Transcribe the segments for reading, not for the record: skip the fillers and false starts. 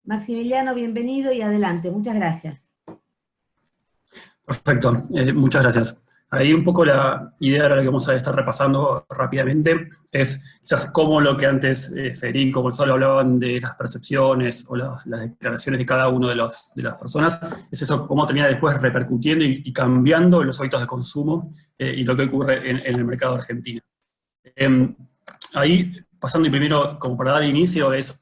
Maximiliano, bienvenido y adelante. Muchas gracias. Perfecto, muchas gracias. Ahí un poco la idea de la que vamos a estar repasando rápidamente es quizás cómo lo que antes Federico, Gonzalo hablaban de las percepciones o las declaraciones de cada uno de las personas, es eso, cómo termina después repercutiendo y cambiando los hábitos de consumo y lo que ocurre en el mercado argentino. Ahí, pasando primero, como para dar inicio, es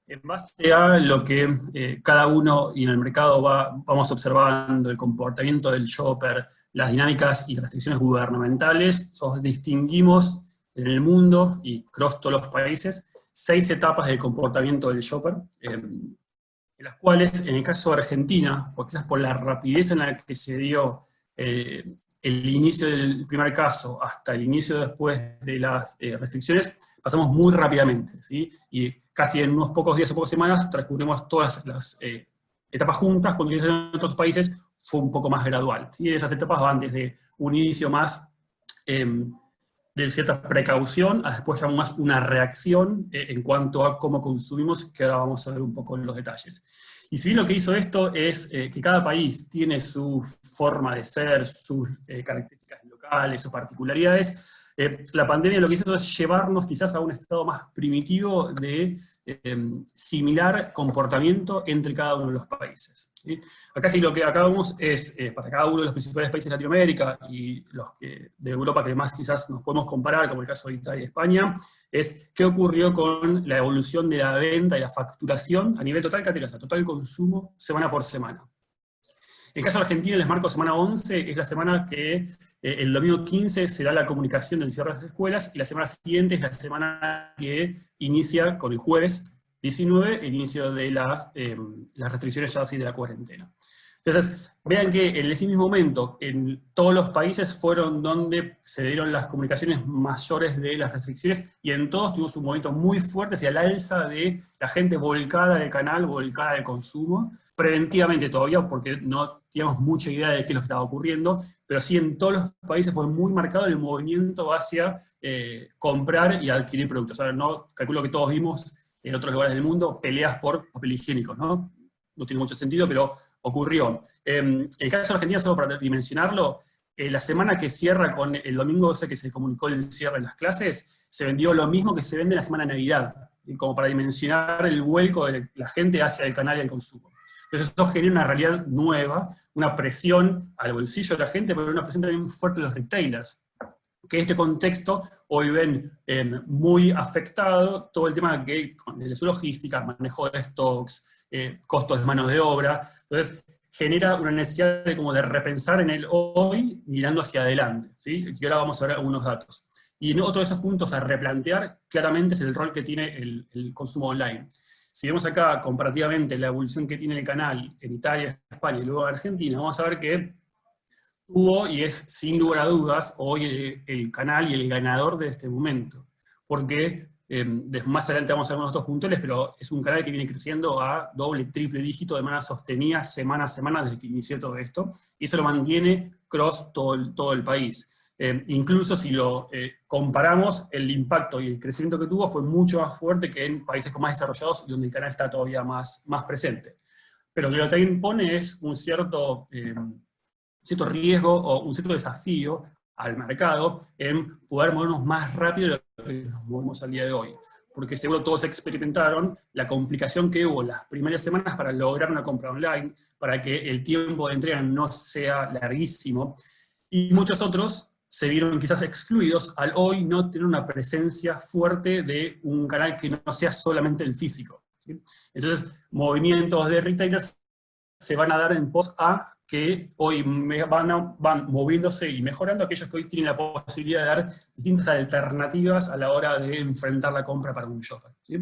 en base a lo que cada uno y en el mercado vamos observando, el comportamiento del shopper, las dinámicas y restricciones gubernamentales, nosotros distinguimos en el mundo y cross todos los países 6 etapas del comportamiento del shopper, en las cuales, en el caso de Argentina, quizás por la rapidez en la que se dio el inicio del primer caso hasta el inicio después de las restricciones, pasamos muy rápidamente, ¿sí? Y casi en unos pocos días o pocas semanas transcurrimos todas las etapas juntas, cuando en otros países fue un poco más gradual, ¿sí? Esas etapas van desde un inicio más de cierta precaución a después ya más una reacción en cuanto a cómo consumimos, que ahora vamos a ver un poco en los detalles. Y si bien lo que hizo esto es que cada país tiene su forma de ser, sus características locales, sus particularidades, la pandemia lo que hizo es llevarnos quizás a un estado más primitivo de similar comportamiento entre cada uno de los países, ¿sí? Acá sí lo que acá vemos es, para cada uno de los principales países de Latinoamérica y los que de Europa que más quizás nos podemos comparar, como el caso de Italia y España, es qué ocurrió con la evolución de la venta y la facturación a nivel total, o sea, total consumo, semana por semana. En el caso de Argentina, les marco semana 11, es la semana que el domingo 15 se da la comunicación del cierre de las escuelas, y la semana siguiente es la semana que inicia con el jueves 19, el inicio de las restricciones ya así de la cuarentena. Entonces, vean que en ese mismo momento, en todos los países fueron donde se dieron las comunicaciones mayores de las restricciones, y en todos tuvimos un movimiento muy fuerte hacia el alza de la gente volcada del canal, volcada del consumo, preventivamente todavía, porque no teníamos mucha idea de qué es lo que estaba ocurriendo, pero sí en todos los países fue muy marcado el movimiento hacia comprar y adquirir productos. Ahora, no, calculo que todos vimos en otros lugares del mundo peleas por papel higiénico, ¿no? No tiene mucho sentido, pero ocurrió. El caso de Argentina, solo para dimensionarlo, la semana que cierra con el domingo ese que se comunicó el cierre de las clases, se vendió lo mismo que se vende en la semana de Navidad, como para dimensionar el vuelco de la gente hacia el canal y el consumo. Entonces esto genera una realidad nueva, una presión al bolsillo de la gente, pero una presión también fuerte de los retailers, que en este contexto hoy ven muy afectado todo el tema de su logística, manejo de stocks, costos de mano de obra. Entonces genera una necesidad de repensar en el hoy mirando hacia adelante, ¿sí? Y ahora vamos a ver algunos datos. Y otro de esos puntos a replantear claramente es el rol que tiene el consumo online. Si vemos acá comparativamente la evolución que tiene el canal en Italia, España y luego en Argentina, vamos a ver que hubo, y es sin lugar a dudas, hoy el canal y el ganador de este momento. Porque más adelante vamos a ver unos otros puntuales, pero es un canal que viene creciendo a doble, triple dígito de manera sostenida semana a semana desde que inició todo esto, y eso lo mantiene cross todo el país. Incluso si lo comparamos, el impacto y el crecimiento que tuvo fue mucho más fuerte que en países más desarrollados, donde el canal está todavía más presente. Pero lo que también pone es un cierto riesgo o un cierto desafío al mercado en poder movernos más rápido de lo que nos movemos al día de hoy. Porque seguro todos experimentaron la complicación que hubo las primeras semanas para lograr una compra online, para que el tiempo de entrega no sea larguísimo, y muchos otros se vieron quizás excluidos al hoy no tener una presencia fuerte de un canal que no sea solamente el físico, ¿sí? Entonces, movimientos de retailers se van a dar en pos a que hoy van moviéndose y mejorando aquellos que hoy tienen la posibilidad de dar distintas alternativas a la hora de enfrentar la compra para un shopper, ¿sí?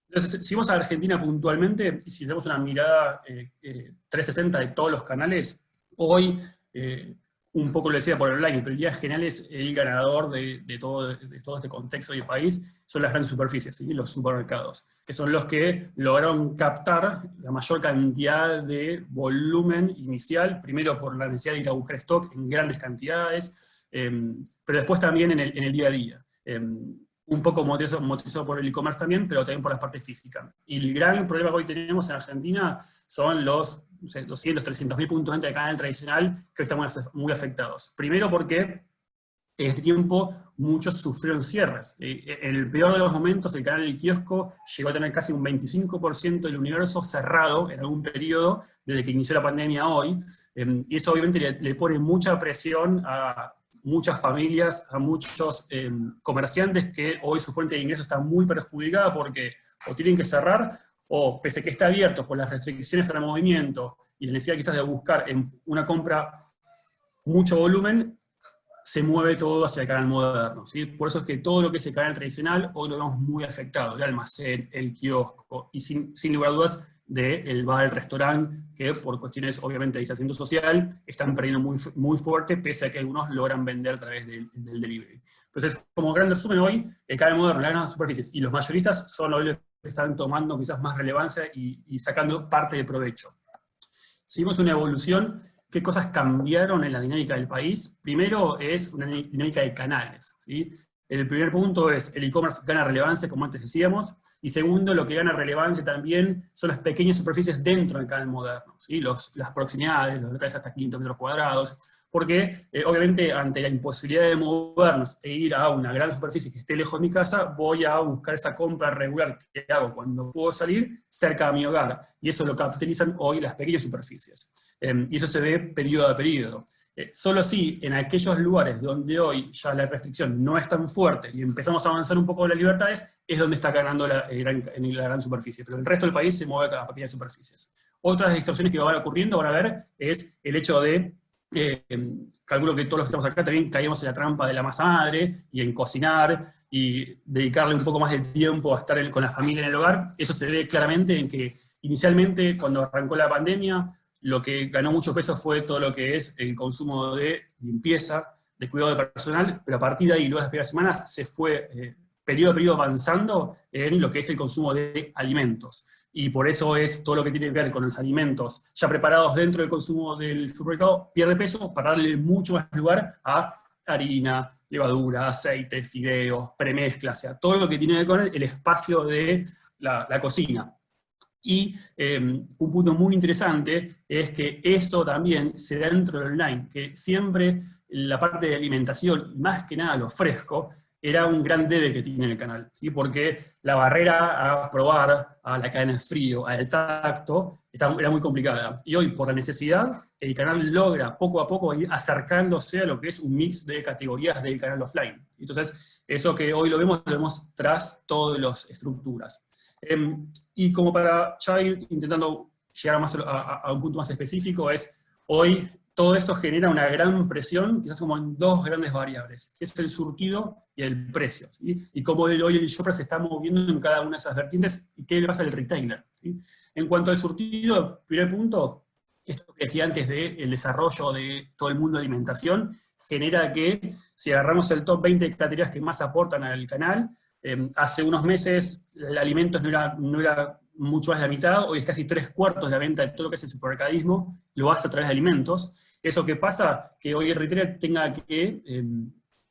Entonces, si vamos a Argentina puntualmente, y si hacemos una mirada 360 de todos los canales, hoy, un poco lo decía por online, pero en líneas generales el ganador de todo este contexto y país son las grandes superficies, ¿sí? Los supermercados, que son los que lograron captar la mayor cantidad de volumen inicial, primero por la necesidad de ir a buscar stock en grandes cantidades, pero después también en el día a día. un poco motorizado por el e-commerce también, pero también por la parte física. Y el gran problema que hoy tenemos en Argentina son los 200, 300.000 puntos de venta de canal tradicional que hoy están muy afectados. Primero porque en este tiempo muchos sufrieron cierres. En el peor de los momentos, el canal del kiosco llegó a tener casi un 25% del universo cerrado en algún periodo desde que inició la pandemia a hoy, y eso obviamente le pone mucha presión a muchas familias, a muchos comerciantes que hoy su fuente de ingresos está muy perjudicada porque o tienen que cerrar, o pese a que está abierto por las restricciones al movimiento y la necesidad quizás de buscar en una compra mucho volumen, se mueve todo hacia el canal moderno, ¿sí? Por eso es que todo lo que es el canal tradicional hoy lo vemos muy afectado, el almacén, el kiosco, y sin lugar a dudas del bar, el restaurante, que por cuestiones obviamente de distanciamiento social están perdiendo muy fuerte, pese a que algunos logran vender a través del delivery. Entonces, como gran resumen hoy, el canal moderno, las grandes superficies y los mayoristas son los que están tomando quizás más relevancia y sacando parte de provecho. Seguimos una evolución. ¿Qué cosas cambiaron en la dinámica del país? Primero es una dinámica de canales, ¿sí? El primer punto es el e-commerce gana relevancia, como antes decíamos, y segundo, lo que gana relevancia también son las pequeñas superficies dentro del canal moderno, ¿sí? Las proximidades, los locales hasta 500 metros cuadrados, porque obviamente ante la imposibilidad de movernos e ir a una gran superficie que esté lejos de mi casa, voy a buscar esa compra regular que hago cuando puedo salir cerca de mi hogar, y eso lo capitalizan hoy las pequeñas superficies. Y eso se ve periodo a periodo. Solo si en aquellos lugares donde hoy ya la restricción no es tan fuerte y empezamos a avanzar un poco en las libertades, es donde está ganando la gran superficie. Pero el resto del país se mueve a las pequeñas superficies. Otras distorsiones que van ocurriendo, van a ver, es el hecho de, calculo que todos los que estamos acá también caímos en la trampa de la masa madre, y en cocinar, y dedicarle un poco más de tiempo a estar con la familia en el hogar. Eso se ve claramente en que inicialmente, cuando arrancó la pandemia, lo que ganó mucho peso fue todo lo que es el consumo de limpieza, de cuidado de personal, pero a partir de ahí, luego de las primeras semanas, se fue periodo a periodo avanzando en lo que es el consumo de alimentos. Y por eso es todo lo que tiene que ver con los alimentos ya preparados dentro del consumo del supermercado, pierde peso para darle mucho más lugar a harina, levadura, aceite, fideos, premezclas, o sea, todo lo que tiene que ver con el espacio de la cocina. Y un punto muy interesante es que eso también se da dentro del online, que siempre la parte de alimentación, y más que nada lo fresco, era un gran debe que tiene el canal, ¿sí? Porque la barrera a probar, a la cadena de frío, al tacto, era muy complicada. Y hoy, por la necesidad, el canal logra poco a poco ir acercándose a lo que es un mix de categorías del canal offline. Entonces, eso que hoy lo vemos tras todas las estructuras. Y como para ya ir intentando llegar más a un punto más específico, es hoy todo esto genera una gran presión, quizás como en dos grandes variables, que es el surtido y el precio, ¿sí? Y cómo hoy el shopper se está moviendo en cada una de esas vertientes, y qué le pasa al retailer, ¿sí? En cuanto al surtido, primer punto, esto que decía antes del desarrollo de todo el mundo de alimentación, genera que si agarramos el top 20 de categorías que más aportan al canal, hace unos meses el alimentos no era mucho más de la mitad, hoy es casi 3/4 de la venta de todo lo que es el supermercadismo, lo hace a través de alimentos. ¿Eso qué pasa? Que hoy el retailer tenga que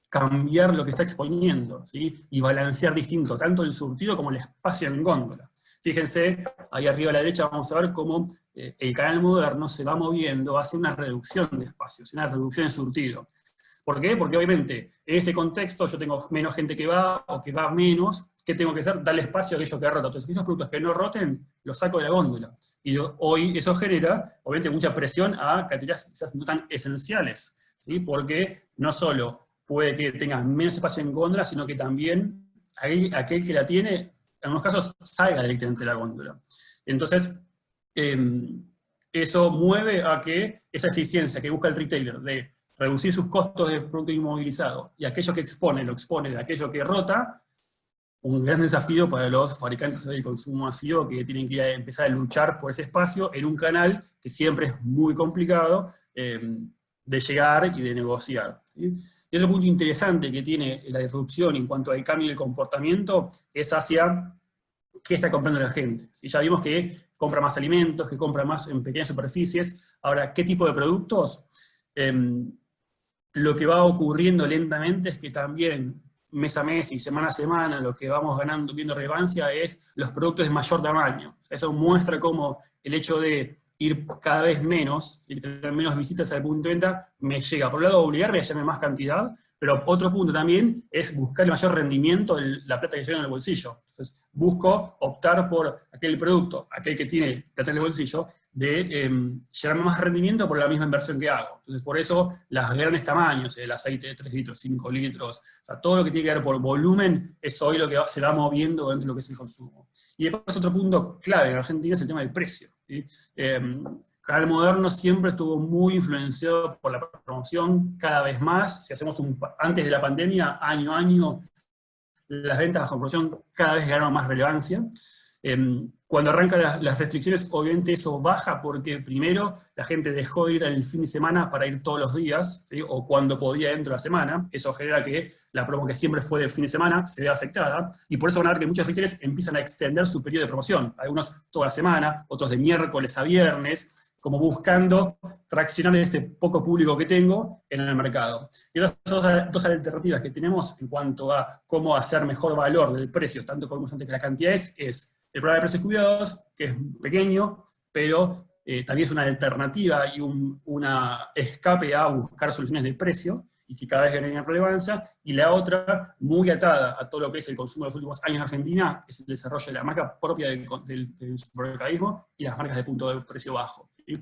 cambiar lo que está exponiendo, ¿sí? Y balancear distinto, tanto el surtido como el espacio en góndola. Fíjense, ahí arriba a la derecha vamos a ver cómo el canal moderno se va moviendo hacia una reducción de espacios, una reducción de surtido. ¿Por qué? Porque obviamente en este contexto yo tengo menos gente que va, o que va menos. ¿Qué tengo que hacer? Darle espacio a aquello que rota. Entonces, esos productos que no roten, los saco de la góndola. Y hoy eso genera, obviamente, mucha presión a categorías quizás no tan esenciales, ¿sí? Porque no solo puede que tenga menos espacio en góndola, sino que también aquel que la tiene, en algunos casos, salga directamente de la góndola. Entonces, eso mueve a que esa eficiencia que busca el retailer de reducir sus costos de producto inmovilizado, y aquello que expone, lo expone de aquello que rota, un gran desafío para los fabricantes del consumo masivo que tienen que empezar a luchar por ese espacio en un canal que siempre es muy complicado de llegar y de negociar, ¿sí? Y otro punto interesante que tiene la disrupción en cuanto al cambio de comportamiento es hacia qué está comprando la gente. ¿Sí? Ya vimos que compra más alimentos, que compra más en pequeñas superficies. Ahora, ¿qué tipo de productos? Lo que va ocurriendo lentamente es que también mes a mes y semana a semana lo que vamos ganando, viendo relevancia, es los productos de mayor tamaño. Eso muestra cómo el hecho de ir cada vez menos, y tener menos visitas al punto de venta, me llega, por un lado, a obligarme a hallarme más cantidad, pero otro punto también es buscar el mayor rendimiento de la plata que llevo en el bolsillo. Entonces, busco optar por aquel producto, aquel que tiene plata en el bolsillo, de llevarme más rendimiento por la misma inversión que hago. Entonces, por eso, los grandes tamaños, el aceite de 3 litros, 5 litros, o sea, todo lo que tiene que ver por volumen, es hoy lo que se va moviendo dentro de lo que es el consumo. Y después otro punto clave en Argentina es el tema del precio, ¿sí? Canal Moderno siempre estuvo muy influenciado por la promoción, cada vez más. Si hacemos antes de la pandemia, año a año, las ventas bajo promoción cada vez ganaron más relevancia. Cuando arrancan las restricciones, obviamente eso baja porque primero la gente dejó de ir el fin de semana para ir todos los días, ¿sí? O cuando podía dentro de la semana. Eso genera que la promo que siempre fue de fin de semana se vea afectada, y por eso van a ver que muchos retailers empiezan a extender su periodo de promoción. Algunos toda la semana, otros de miércoles a viernes, como buscando traccionar este poco público que tengo en el mercado. Y otras dos alternativas que tenemos en cuanto a cómo hacer mejor valor del precio, tanto como antes que las cantidades, es el programa de precios cuidados, que es pequeño, pero también es una alternativa y una escape a buscar soluciones de precio, y que cada vez gana relevancia. Y la otra, muy atada a todo lo que es el consumo de los últimos años en Argentina, es el desarrollo de la marca propia del supermercadismo y las marcas de punto de precio bajo, ¿sí?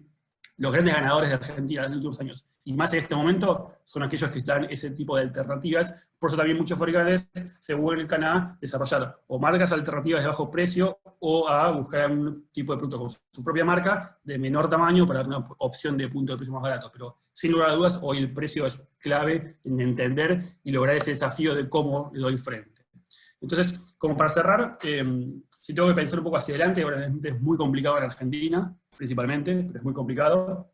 Los grandes ganadores de Argentina en los últimos años, y más en este momento, son aquellos que están en ese tipo de alternativas. Por eso también muchos fabricantes se vuelcan a desarrollar o marcas alternativas de bajo precio, o a buscar un tipo de producto con su propia marca, de menor tamaño, para dar una opción de punto de precio más barato. Pero sin lugar a dudas, hoy el precio es clave en entender y lograr ese desafío de cómo le doy frente. Entonces, como para cerrar, si tengo que pensar un poco hacia adelante, obviamente es muy complicado en Argentina, principalmente, pero es muy complicado.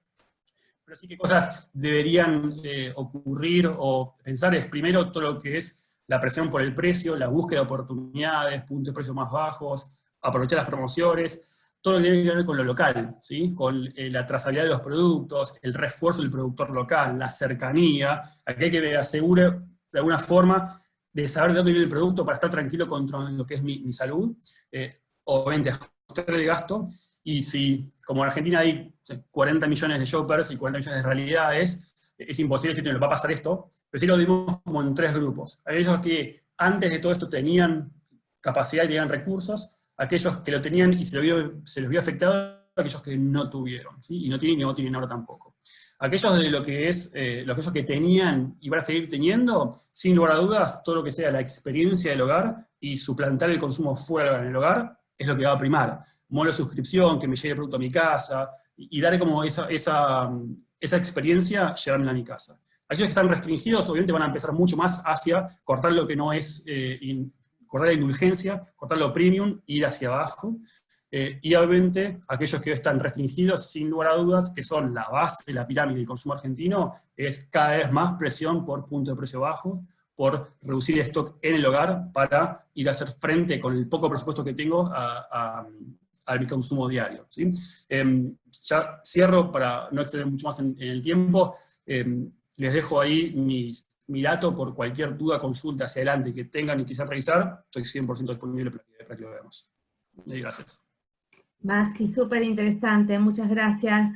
Pero sí que cosas deberían ocurrir o pensar es, primero, todo lo que es la presión por el precio, la búsqueda de oportunidades, puntos de precios más bajos, aprovechar las promociones, todo lo que tiene que ver con lo local, ¿sí? Con la trazabilidad de los productos, el refuerzo del productor local, la cercanía, aquel que me asegure de alguna forma de saber de dónde viene el producto para estar tranquilo contra lo que es mi salud, obviamente ajustar el gasto. Y si, como en Argentina hay 40 millones de shoppers y 40 millones de realidades, es imposible decir que nos va a pasar esto, pero sí lo dimos como en 3 grupos. Aquellos que antes de todo esto tenían capacidad y tenían recursos, aquellos que lo tenían y se los vio afectado, aquellos que no tuvieron, ¿sí? Y no tienen ahora tampoco. Aquellos de aquellos que tenían y van a seguir teniendo, sin lugar a dudas, todo lo que sea la experiencia del hogar y suplantar el consumo fuera del hogar, es lo que va a primar. Modo de suscripción, que me llegue el producto a mi casa, y dar como esa experiencia, llevármela a mi casa. Aquellos que están restringidos, obviamente van a empezar mucho más hacia cortar lo que no es, cortar la indulgencia, cortar lo premium, ir hacia abajo. Y obviamente aquellos que están restringidos, sin lugar a dudas, que son la base de la pirámide del consumo argentino, es cada vez más presión por punto de precio bajo, por reducir stock en el hogar para ir a hacer frente con el poco presupuesto que tengo a mi consumo diario, ¿sí? Ya cierro para no exceder mucho más en el tiempo. Les dejo ahí mi dato por cualquier duda, consulta hacia adelante que tengan y quieran revisar. Estoy 100% disponible para que lo veamos. Gracias. Maxi, súper interesante, muchas gracias.